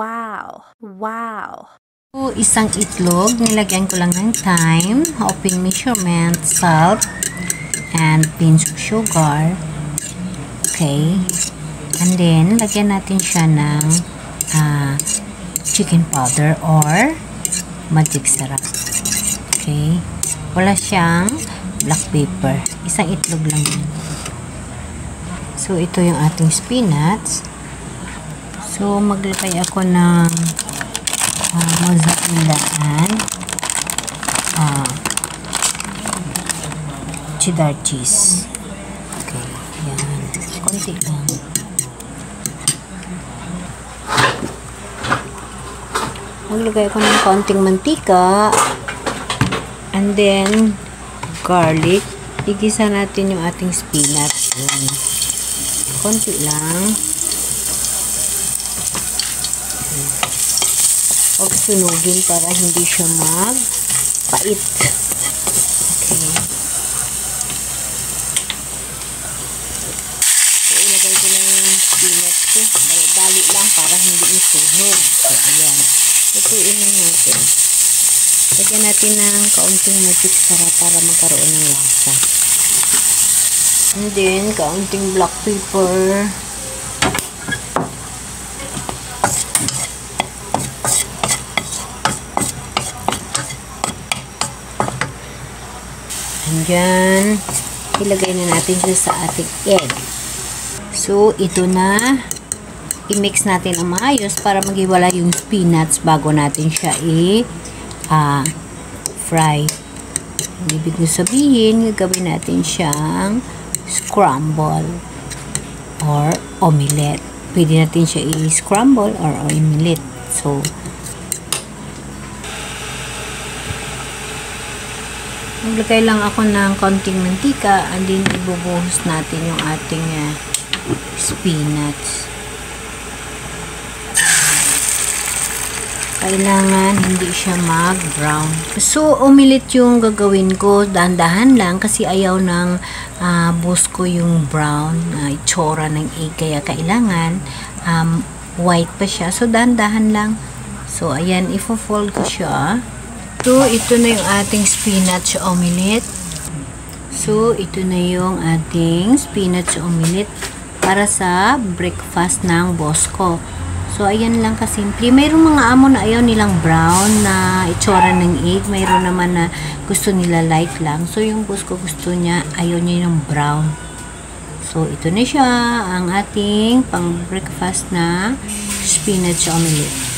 Wow! Wow! So, isang itlog, nilagyan ko lang ng thyme, open measurement, salt, and pinch of sugar. Okay. And then, lagyan natin siya ng chicken powder or magic sarap. Okay. Wala siyang black pepper. Isang itlog lang yun. So, ito yung ating spinach. So, maglagay ako ng mozzarella and cheddar cheese. Okay, yan. Konti lang. Maglagay ako ng konting mantika and then garlic. Igisa natin yung ating spinach. Yan. Konti lang. Huwag sunugin para hindi siya magpait. Okay. So, ilagay ko na yung spinach ko. Dali lang para hindi isunog. So, ayan. Lutuin na natin. Lagyan natin ng kaunting magic sarap para magkaroon ng lasa. And then, kaunting black pepper. Diyan, ilagay na natin sa ating egg. So, ito na. I-mix natin ang maayos para maghiwala yung spinach bago natin siya fry. Ibig sabihin, gagawin natin siyang scramble or omelette. Pwede natin siya i-scramble or omelette. So, maglagay lang ako ng konting mantika and then ibubuhos natin yung ating spinach. Kailangan hindi siya mag-brown. So, omelette yung gagawin ko. Dahan-dahan lang kasi ayaw ng boss ko yung brown itsura ng egg. Kaya kailangan white pa siya. So, dahan-dahan lang. So, ayan, ifo-fold ko siya. So, ito na yung ating spinach omelette. So, ito na yung ating spinach omelette para sa breakfast ng boss ko. So, ayan lang kasimple. Mayroong mga amo na ayaw nilang brown na itsura ng egg. Mayroon naman na gusto nila light lang. So, yung boss ko gusto niya, ayaw niya yung brown. So, ito na siya ang ating pang breakfast na spinach omelette.